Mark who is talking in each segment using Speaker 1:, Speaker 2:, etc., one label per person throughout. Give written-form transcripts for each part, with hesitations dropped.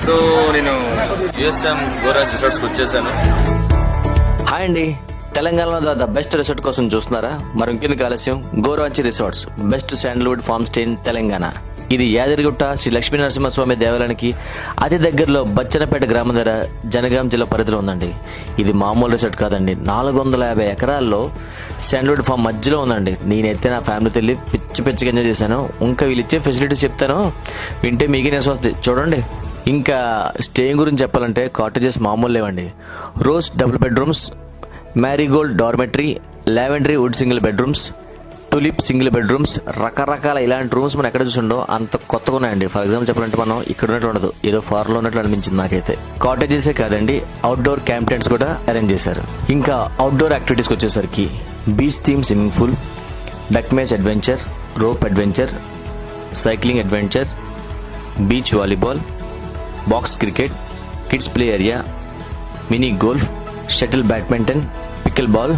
Speaker 1: So నేను USM గోరాజ్ రిసార్ట్స్కి వచ్చేసాను.
Speaker 2: Hi అండి, తెలంగాణలో ద బెస్ట్ రిసార్ట్ కోసం చూస్తున్నారా? మరి ఇంకెందుకు ఆలస్యం, గోరాంచి resorts best sandalwood farm stay in Telangana. ఇది యాదగిరిగుట్ట శ్రీ లక్ష్మీ నరసింహస్వామి దేవాలయానికి అతి దగ్గరలో బచ్చనపేట గ్రామం దగ్గర జనగాం జిల్లా పరిధిలో ఉందండి. ఇది మామూలు రిసార్ట్ కాదండి, 450 ఎకరాల్లో శాండల్వుడ్ ఫామ్ మధ్యలో ఉందండి. నేనైతే నా ఫ్యామిలీతో వెళ్ళి పిచ్చిగా ఎంజాయ్ చేశాను. ఇంకా వీళ్ళు ఇచ్చే ఫెసిలిటీస్ చెప్తాను, వింటే మీకే నెస్ వస్తుంది చూడండి. ఇంకా స్టేయింగ్ గురించి చెప్పాలంటే కాటేజెస్ మామూలు లేవండి. Rose double bedrooms, marigold dormitory, lavender wood single bedrooms, tulip single bedrooms, రకరకాల ఇలాంటి రూమ్స్ మనం ఎక్కడ చూసిండో అంత కొత్తగా ఉన్నాయండి. ఫర్ ఎగ్జాంపుల్ చెప్పాలంటే మనం ఇక్కడ ఉన్నట్టు ఉండదు, ఏదో ఫారెన్ లో ఉన్నట్లు అనిపించింది నాకైతే. కాటేజెసే కాదండి, అవుట్డోర్ క్యాంప్ టెంట్స్ కూడా అరేంజ్ చేశారు. ఇంకా అవుట్డోర్ యాక్టివిటీస్కి వచ్చేసరికి beach theme swimming pool, duck maze adventure, rope adventure, cycling adventure, beach volleyball, box cricket, kids play area, mini golf, shuttle badminton, pickle ball,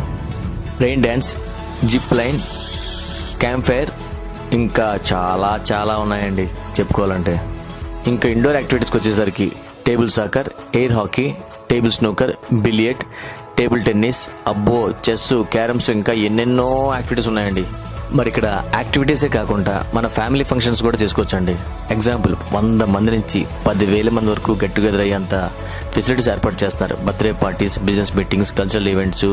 Speaker 2: rain dance, zip line, campfire, ఇంకా చాలా చాలా ఉన్నాయండి చెప్పుకోవాలంటే. ఇంకా indoor యాక్టివిటీస్కి వచ్చేసరికి table soccer, air hockey, table snooker, billiard, table tennis, అబ్బో chess, carroms, ఇంకా ఎన్నెన్నో యాక్టివిటీస్ ఉన్నాయండి. మరి ఇక్కడ యాక్టివిటీసే కాకుండా మన ఫ్యామిలీ ఫంక్షన్స్ కూడా చేసుకోవచ్చండి. ఎగ్జాంపుల్ 100 మంది నుంచి 10,000 మంది వరకు గెట్ టుగెదర్ అయ్యేంత ఫెసిలిటీస్ ఏర్పాటు చేస్తున్నారు. Birthday parties, business meetings, cultural events,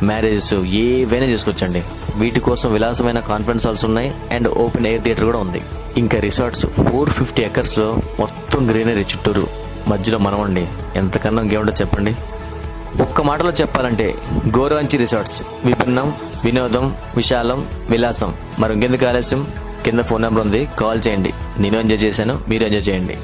Speaker 2: marriages ఏవైనా చేసుకోవచ్చండి. వీటి కోసం విలాసమైన కాన్ఫరెన్స్ హాల్స్ ఉన్నాయి అండ్ ఓపెన్ ఎయిర్ థియేటర్ కూడా ఉంది. ఇంకా రిసార్ట్స్ 450 acres లో మొత్తం గ్రీనరీ చుట్టూరు, మధ్యలో మనమండి. ఎంతకన్నా ఇంకేముంటో చెప్పండి. ఒక్క మాటలో చెప్పాలంటే గోరాంచి రిసార్ట్స్ విభిన్నం, వినోదం, విశాలం, విలాసం. మరి ఇంకెందుకు ఆలస్యం, కింద ఫోన్ నెంబర్ ఉంది, కాల్ చేయండి. నేను ఎంజాయ్ చేశాను, మీరు ఎంజాయ్ చేయండి.